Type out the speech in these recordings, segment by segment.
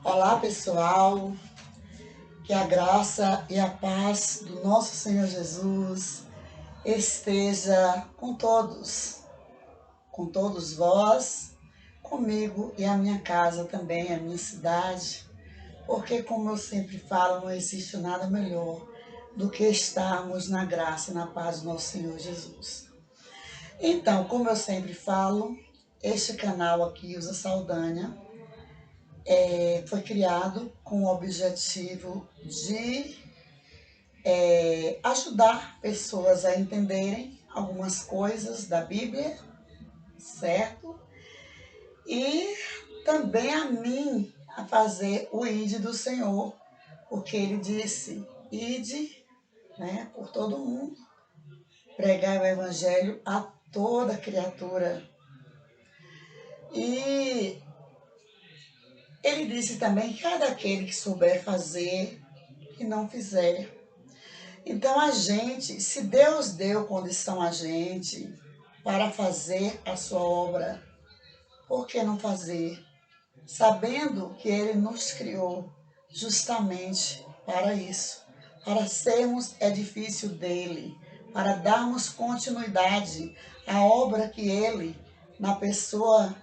Olá, pessoal, que a graça e a paz do nosso Senhor Jesus esteja com todos vós, comigo e a minha casa também, a minha cidade, porque, como eu sempre falo, não existe nada melhor do que estarmos na graça e na paz do nosso Senhor Jesus. Então, como eu sempre falo, este canal aqui, Usa Saldanha, foi criado com o objetivo de ajudar pessoas a entenderem algumas coisas da Bíblia, certo? E também a mim a fazer o ide do Senhor, porque ele disse, ide, né, por todo mundo, pregar o evangelho a toda criatura. E ele disse também que cada aquele que souber fazer e não fizer. Então a gente, se Deus deu condição a gente para fazer a sua obra, por que não fazer? Sabendo que Ele nos criou justamente para isso, para sermos edifício dEle, para darmos continuidade à obra que Ele, na pessoa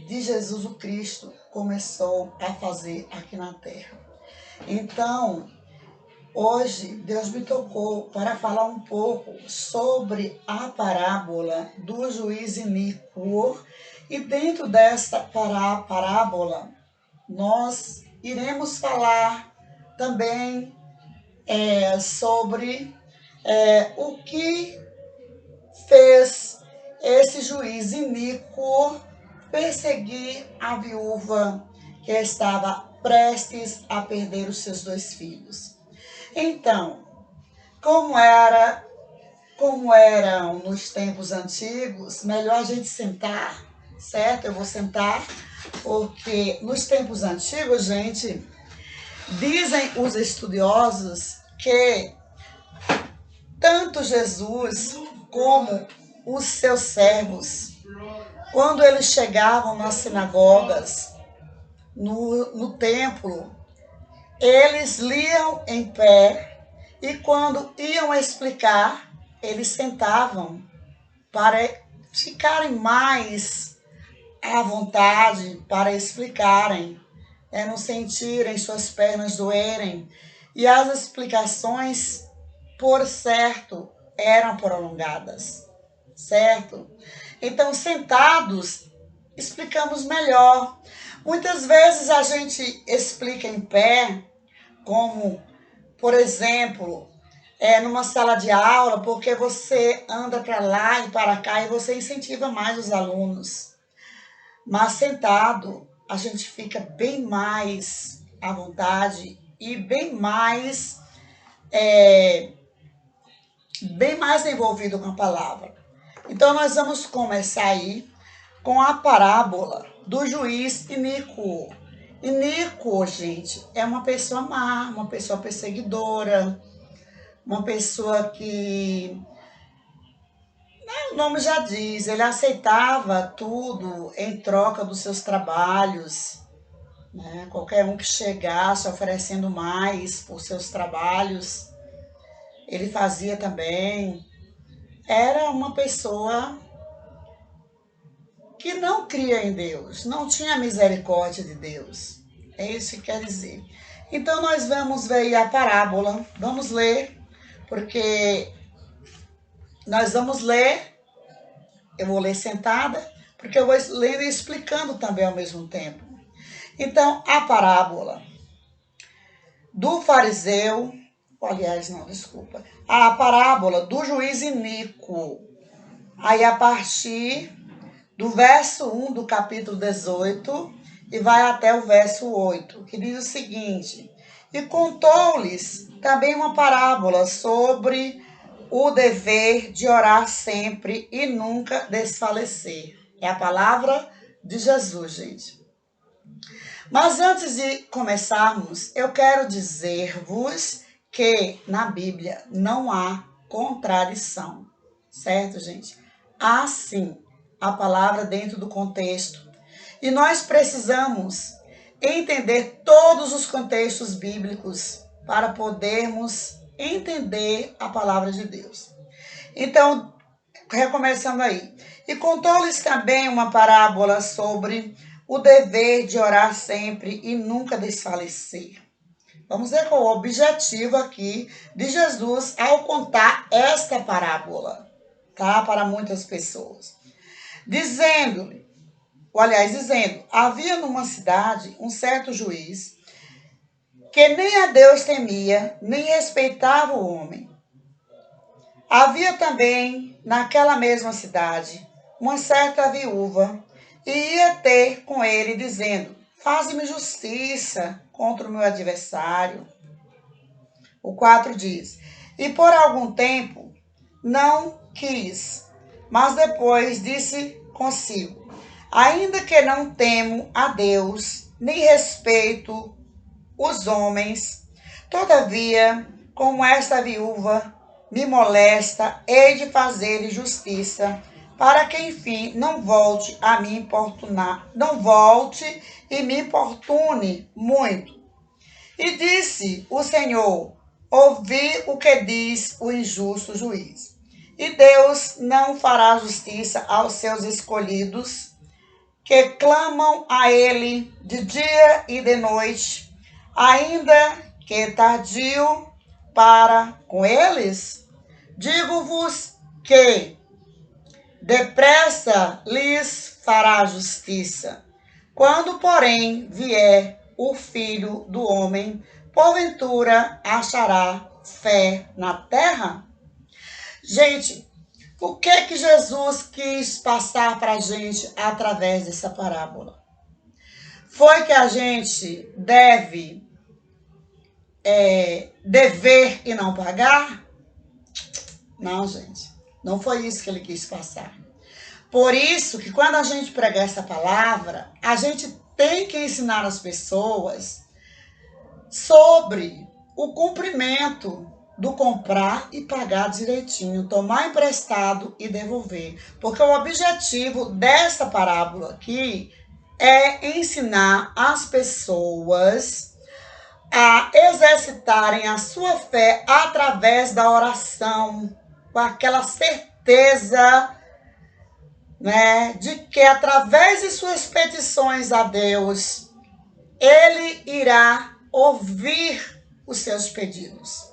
de Jesus o Cristo, começou a fazer aqui na terra. Então, hoje, Deus me tocou para falar um pouco sobre a parábola do juiz iníquo. E dentro desta parábola, nós iremos falar também sobre o que fez esse juiz iníquo perseguir a viúva que estava prestes a perder os seus 2 filhos. Então, como eram nos tempos antigos, melhor a gente sentar, certo? Eu vou sentar, porque nos tempos antigos, gente, dizem os estudiosos que tanto Jesus como os seus servos, quando eles chegavam nas sinagogas, no templo, eles liam em pé e quando iam explicar, eles sentavam para ficarem mais à vontade para explicarem, não sentirem suas pernas doerem. E as explicações, por certo, eram prolongadas, certo? Então, sentados, explicamos melhor. Muitas vezes a gente explica em pé, como, por exemplo, numa sala de aula, porque você anda para lá e para cá e você incentiva mais os alunos. Mas sentado, a gente fica bem mais à vontade e bem mais envolvido com a palavra. Então, nós vamos começar aí com a parábola do juiz iníquo. Iníquo, gente, é uma pessoa má, uma pessoa perseguidora, uma pessoa que, o nome já diz, ele aceitava tudo em troca dos seus trabalhos, né? Qualquer um que chegasse oferecendo mais por seus trabalhos, ele fazia também. Era uma pessoa que não cria em Deus, não tinha misericórdia de Deus. É isso que quer dizer. Então nós vamos ver aí a parábola, vamos ler, porque nós vamos ler, eu vou ler sentada, porque eu vou lendo e explicando também ao mesmo tempo. Então, a parábola do fariseu, aliás, não, desculpa, a parábola do juiz iníquo, aí a partir do verso 1 do capítulo 18 e vai até o verso 8, que diz o seguinte: e contou-lhes também uma parábola sobre o dever de orar sempre e nunca desfalecer. É a palavra de Jesus, gente. Mas antes de começarmos, eu quero dizer-vos que na Bíblia não há contradição, certo, gente? Há sim a palavra dentro do contexto. E nós precisamos entender todos os contextos bíblicos para podermos entender a palavra de Deus. Então, recomeçando aí. E contou-lhes também uma parábola sobre o dever de orar sempre e nunca desfalecer. Vamos ver qual é o objetivo aqui de Jesus ao contar esta parábola, tá? Para muitas pessoas. Dizendo, havia numa cidade um certo juiz que nem a Deus temia, nem respeitava o homem. Havia também, naquela mesma cidade, uma certa viúva, e ia ter com ele, dizendo, faze-me justiça contra o meu adversário. O 4 diz, e por algum tempo não quis, mas depois disse consigo, ainda que não temo a Deus, nem respeito os homens, todavia, como esta viúva me molesta, hei de fazer-lhe justiça, para que, enfim, não volte a me importunar, não volte e me importune muito. E disse o Senhor, ouvi o que diz o injusto juiz. E Deus não fará justiça aos seus escolhidos, que clamam a ele de dia e de noite, ainda que tardio para com eles? Digo-vos que depressa lhes fará justiça. Quando, porém, vier o Filho do Homem, porventura achará fé na terra? Gente, o que Jesus quis passar para a gente através dessa parábola? Foi que a gente deve dever e não pagar? Não, gente. Não foi isso que ele quis passar. Por isso que quando a gente prega essa palavra, a gente tem que ensinar as pessoas sobre o cumprimento do comprar e pagar direitinho, tomar emprestado e devolver. Porque o objetivo dessa parábola aqui é ensinar as pessoas a exercitarem a sua fé através da oração, com aquela certeza, né, de que através de suas petições a Deus, Ele irá ouvir os seus pedidos.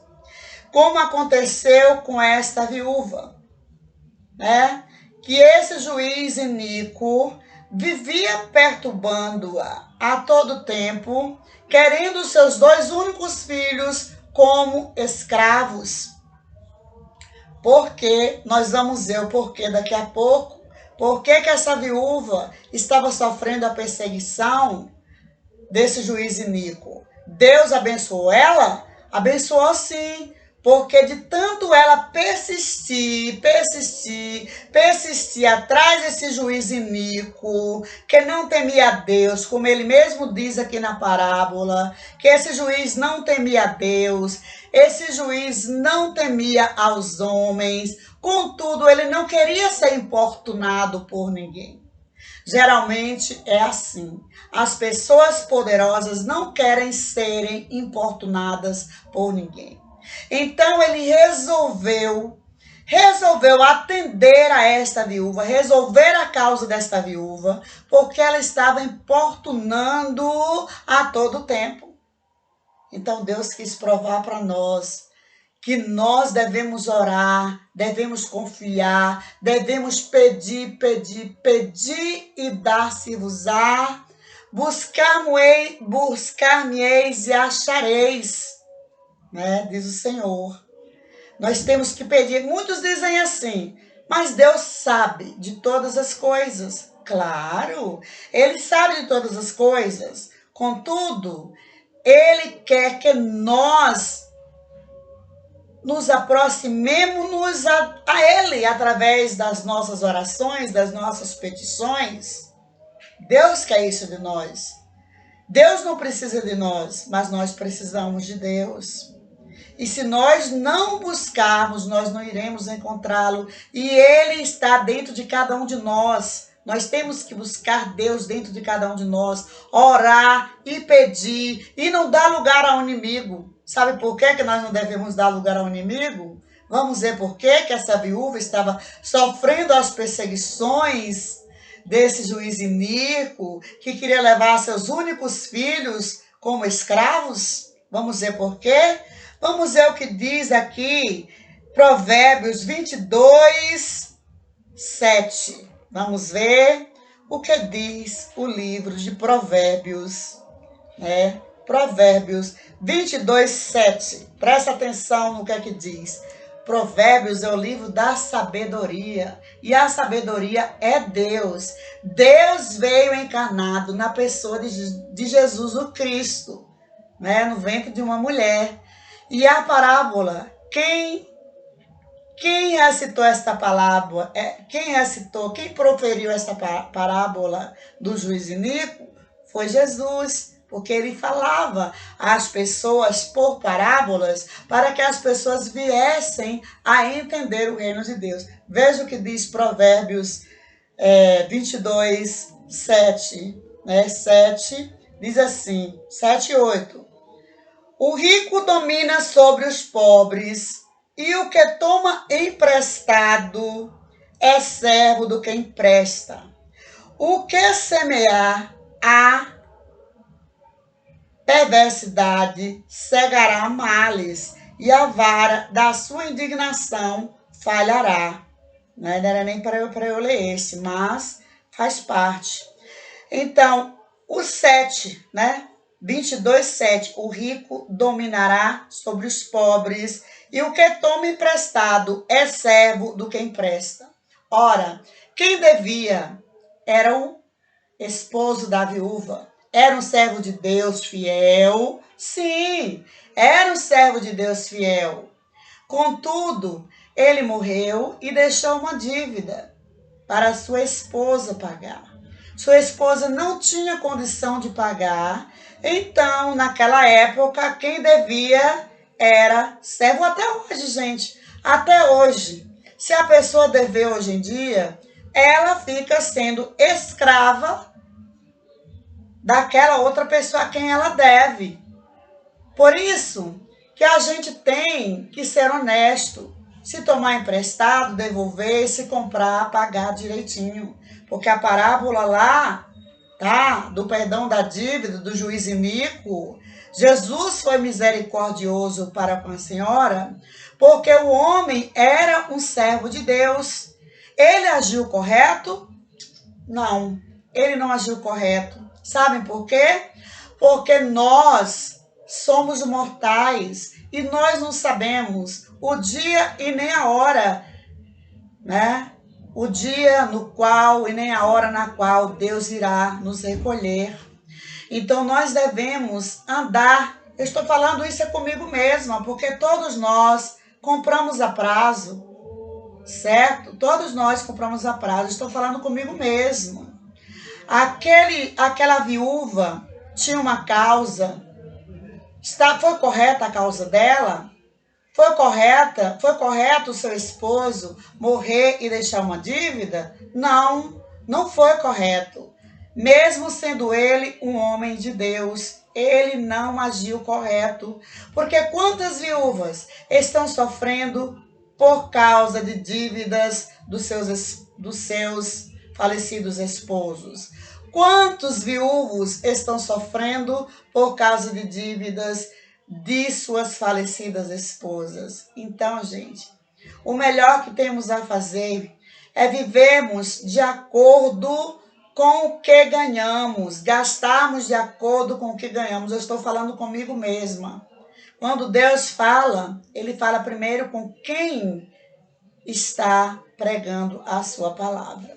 Como aconteceu com esta viúva, né? Que esse juiz iníquo vivia perturbando-a a todo tempo, querendo os seus 2 únicos filhos como escravos. Porque nós vamos ver o porquê daqui a pouco. Por que essa viúva estava sofrendo a perseguição desse juiz iníquo? Deus abençoou ela? Abençoou sim. Porque de tanto ela persistir atrás desse juiz iníquo, que não temia a Deus, como ele mesmo diz aqui na parábola, que esse juiz não temia a Deus, esse juiz não temia aos homens, contudo, ele não queria ser importunado por ninguém. Geralmente é assim. As pessoas poderosas não querem serem importunadas por ninguém. Então ele resolveu atender a esta viúva, resolver a causa desta viúva, porque ela estava importunando a todo tempo. Então Deus quis provar para nós que nós devemos orar, devemos confiar, devemos pedir e dar-se-vos-á. Buscar-me-eis e achareis, né? Diz o Senhor. Nós temos que pedir. Muitos dizem assim, mas Deus sabe de todas as coisas. Claro, Ele sabe de todas as coisas. Contudo, Ele quer que nós nos aproximemos a Ele através das nossas orações, das nossas petições. Deus quer isso de nós. Deus não precisa de nós, mas nós precisamos de Deus. E se nós não buscarmos, nós não iremos encontrá-lo. E Ele está dentro de cada um de nós Nós temos que buscar Deus dentro de cada um de nós, orar e pedir e não dar lugar ao inimigo. Sabe por que nós não devemos dar lugar ao inimigo? Vamos ver por que essa viúva estava sofrendo as perseguições desse juiz iníquo que queria levar seus únicos filhos como escravos. Vamos ver por quê? Vamos ver o que diz aqui Provérbios 22, 7. Vamos ver o que diz o livro de Provérbios, né? Provérbios 22, 7. Presta atenção no que é que diz. Provérbios é o livro da sabedoria. E a sabedoria é Deus. Deus veio encarnado na pessoa de Jesus o Cristo, né? No ventre de uma mulher. E a parábola, quem recitou esta parábola, quem proferiu esta parábola do juiz iníquo foi Jesus, porque ele falava às pessoas por parábolas para que as pessoas viessem a entender o reino de Deus. Veja o que diz Provérbios 22, 7, né? 7, diz assim, 7 e 8. O rico domina sobre os pobres, e o que toma emprestado é servo do que empresta. O que semear a perversidade cegará males, e a vara da sua indignação falhará. Não era nem para eu ler esse, mas faz parte. Então, o 7, né? 22, 7. O rico dominará sobre os pobres, e o que toma emprestado é servo do que empresta. Ora, quem devia era o esposo da viúva. Era um servo de Deus fiel. Sim, era um servo de Deus fiel. Contudo, ele morreu e deixou uma dívida para sua esposa pagar. Sua esposa não tinha condição de pagar. Então, naquela época, quem devia era servo. Até hoje, gente. Até hoje. Se a pessoa dever hoje em dia, ela fica sendo escrava daquela outra pessoa a quem ela deve. Por isso que a gente tem que ser honesto. Se tomar emprestado, devolver, se comprar, pagar direitinho. Porque a parábola lá, tá? Do perdão da dívida, do juiz iníquo, Jesus foi misericordioso para com a senhora, porque o homem era um servo de Deus. Ele agiu correto? Não, ele não agiu correto. Sabem por quê? Porque nós somos mortais e nós não sabemos o dia e nem a hora, né? O dia no qual e nem a hora na qual Deus irá nos recolher. Então nós devemos andar. Eu estou falando isso comigo mesma, porque todos nós compramos a prazo, certo? Todos nós compramos a prazo. Estou falando comigo mesma. Aquela viúva tinha uma causa. Foi correta a causa dela? Foi correto o seu esposo morrer e deixar uma dívida? Não, não foi correto. Mesmo sendo ele um homem de Deus, ele não agiu correto. Porque quantas viúvas estão sofrendo por causa de dívidas dos seus falecidos esposos? Quantos viúvos estão sofrendo por causa de dívidas de suas falecidas esposas? Então, gente, o melhor que temos a fazer é vivermos de acordo com o que ganhamos, gastarmos de acordo com o que ganhamos. Eu estou falando comigo mesma. Quando Deus fala, ele fala primeiro com quem está pregando a sua palavra.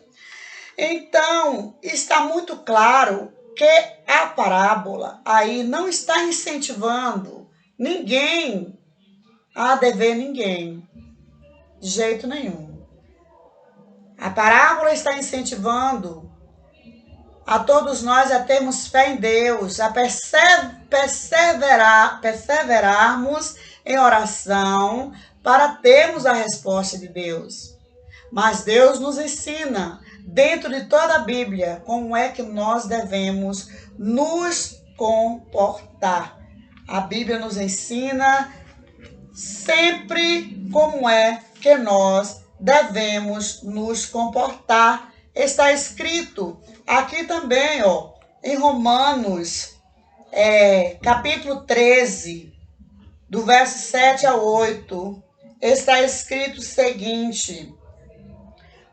Então, está muito claro que a parábola aí não está incentivando ninguém a dever ninguém, de jeito nenhum. A parábola está incentivando a todos nós a termos fé em Deus, a perseverarmos em oração para termos a resposta de Deus. Mas Deus nos ensina, dentro de toda a Bíblia, como é que nós devemos nos comportar. A Bíblia nos ensina sempre como é que nós devemos nos comportar. Está escrito aqui também, ó, em Romanos, capítulo 13, do verso 7 a 8, está escrito o seguinte: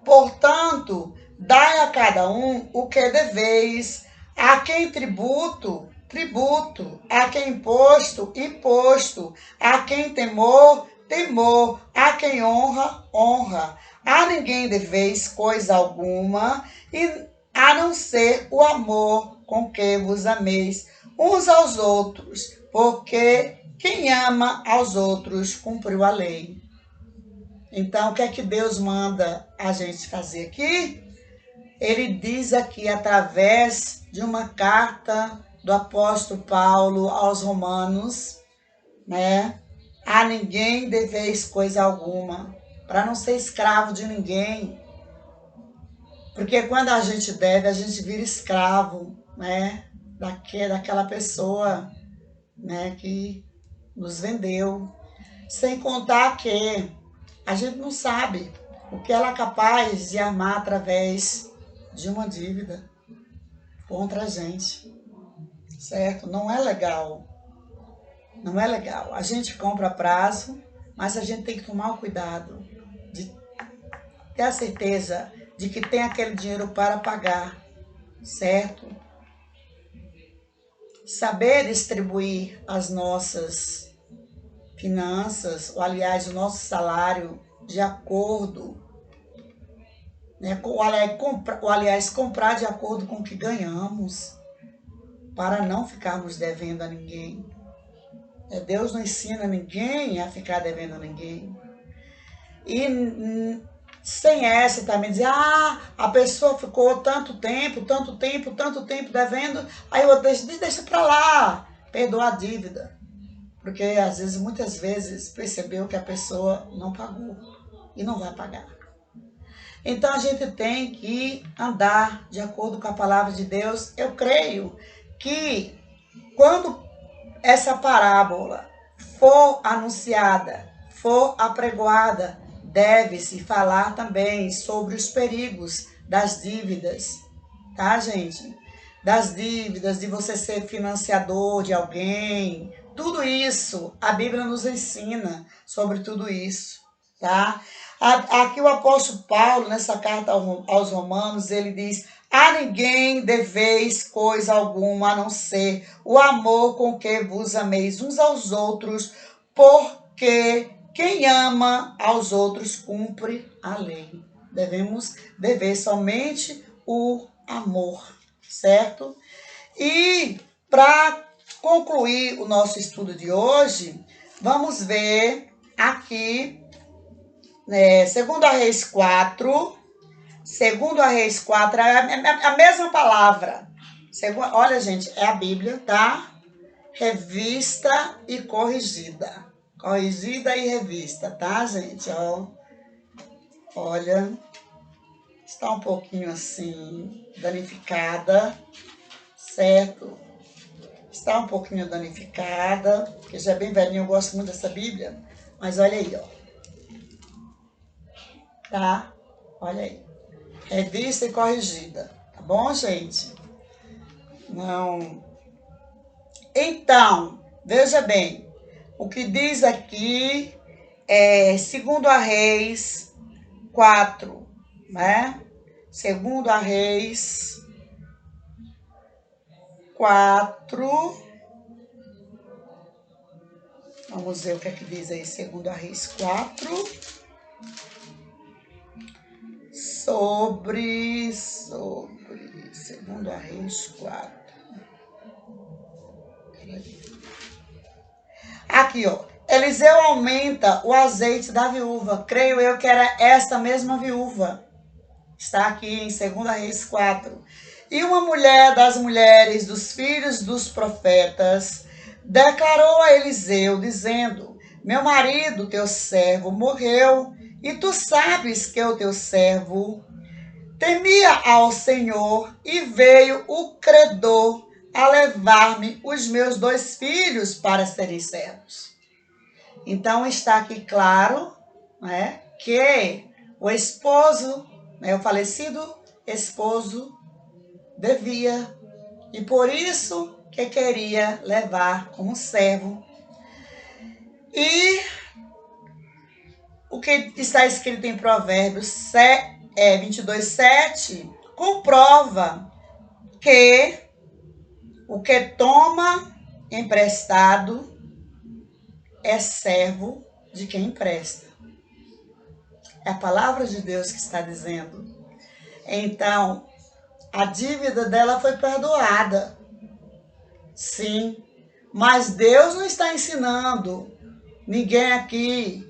portanto, dai a cada um o que deveis, a quem tributo, tributo, a quem imposto, imposto, a quem temor, temor, a quem honra, honra. A ninguém deveis coisa alguma, e a não ser o amor com que vos ameis uns aos outros, porque quem ama aos outros cumpriu a lei. Então, o que é que Deus manda a gente fazer aqui? Ele diz aqui, através de uma carta do apóstolo Paulo aos Romanos, né? A ninguém deveis coisa alguma, para não ser escravo de ninguém. Porque quando a gente deve, a gente vira escravo, né? Daquela pessoa, né? Que nos vendeu. Sem contar que a gente não sabe o que ela é capaz de armar através de uma dívida contra a gente, certo? Não é legal. Não é legal. A gente compra a prazo, mas a gente tem que tomar o cuidado de ter a certeza de que tem aquele dinheiro para pagar, certo? Saber distribuir as nossas finanças, ou aliás, o nosso salário de acordo, né? Aliás, comprar de acordo com o que ganhamos, para não ficarmos devendo a ninguém. Deus não ensina ninguém a ficar devendo a ninguém. E sem essa também dizer, a pessoa ficou tanto tempo devendo, aí eu deixa pra lá, perdoa a dívida. Porque às vezes, muitas vezes, percebeu que a pessoa não pagou e não vai pagar. Então a gente tem que andar de acordo com a palavra de Deus. Eu creio que quando essa parábola for anunciada, for apregoada, deve-se falar também sobre os perigos das dívidas, tá, gente? Das dívidas, de você ser financiador de alguém. Tudo isso, a Bíblia nos ensina sobre tudo isso, tá? Aqui o apóstolo Paulo, nessa carta aos Romanos, ele diz: a ninguém deveis coisa alguma, a não ser o amor com que vos ameis uns aos outros, porque quem ama aos outros cumpre a lei. Devemos dever somente o amor, certo? E para concluir o nosso estudo de hoje, vamos ver aqui, 2 Reis 4. 2 Reis 4 é a mesma palavra. Olha, gente, é a Bíblia, tá? Revista e corrigida. Corrigida e revista, tá, gente? Ó, olha, está um pouquinho assim, danificada, certo? Está um pouquinho danificada, porque já é bem velhinho, eu gosto muito dessa Bíblia. Mas olha aí, ó. Tá? Olha aí. Revista e corrigida. Tá bom, gente? Não. Então, veja bem. O que diz aqui é 2 Reis 4, né? 2 Reis 4. Vamos ver o que é que diz aí, 2 Reis 4. Sobre 2 Reis 4. Aqui, ó. Eliseu aumenta o azeite da viúva. Creio eu que era esta mesma viúva. Está aqui em 2 Reis 4. E uma mulher das mulheres dos filhos dos profetas declarou a Eliseu, dizendo: meu marido, teu servo, morreu, e tu sabes que o teu servo Temia ao Senhor e veio o credor a levar-me os meus 2 filhos para serem servos. Então está aqui claro, né, que o esposo, né, o falecido esposo devia, e por isso que queria levar como servo. E o que está escrito em Provérbios 22:7 comprova que o que toma emprestado é servo de quem empresta. É a palavra de Deus que está dizendo. Então, a dívida dela foi perdoada. Sim, mas Deus não está ensinando ninguém aqui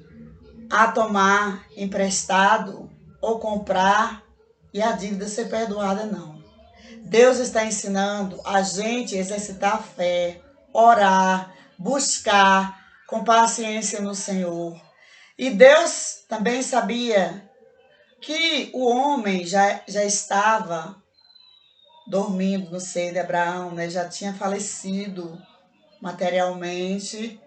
a tomar emprestado ou comprar e a dívida ser perdoada, não. Deus está ensinando a gente a exercitar a fé, orar, buscar com paciência no Senhor. E Deus também sabia que o homem já estava dormindo no seio de Abraão, né? Já tinha falecido materialmente.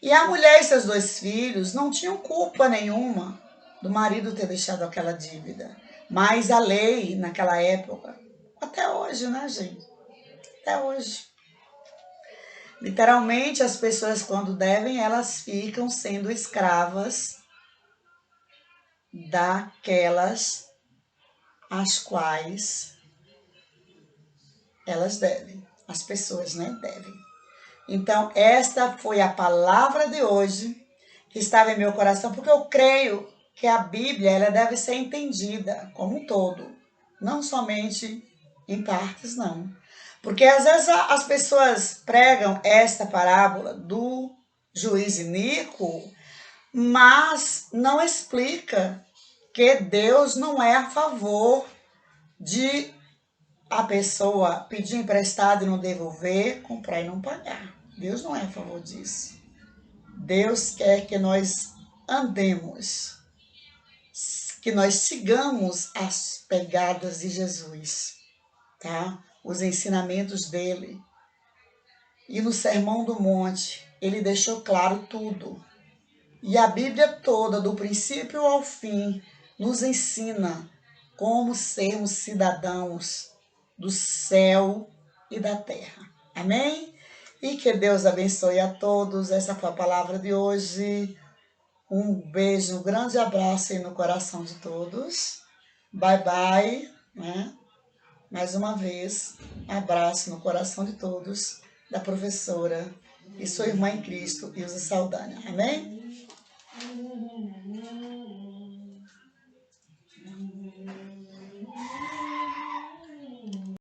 E a mulher e seus 2 filhos não tinham culpa nenhuma do marido ter deixado aquela dívida. Mas a lei, naquela época, até hoje, né, gente? Até hoje. Literalmente, as pessoas, quando devem, elas ficam sendo escravas daquelas às quais elas devem. As pessoas, né, devem. Então, esta foi a palavra de hoje que estava em meu coração, porque eu creio que a Bíblia ela deve ser entendida como um todo, não somente em partes, não. Porque às vezes as pessoas pregam esta parábola do juiz iníquo, mas não explica que Deus não é a favor de a pessoa pedir emprestado e não devolver, comprar e não pagar. Deus não é a favor disso. Deus quer que nós andemos, que nós sigamos as pegadas de Jesus, tá? Os ensinamentos dele. E no Sermão do Monte, ele deixou claro tudo. E a Bíblia toda, do princípio ao fim, nos ensina como sermos cidadãos do céu e da terra. Amém? E que Deus abençoe a todos. Essa foi a palavra de hoje. Um beijo, um grande abraço aí no coração de todos. Bye, bye, né? Mais uma vez, abraço no coração de todos, da professora e sua irmã em Cristo, Ilza Saldanha. Amém?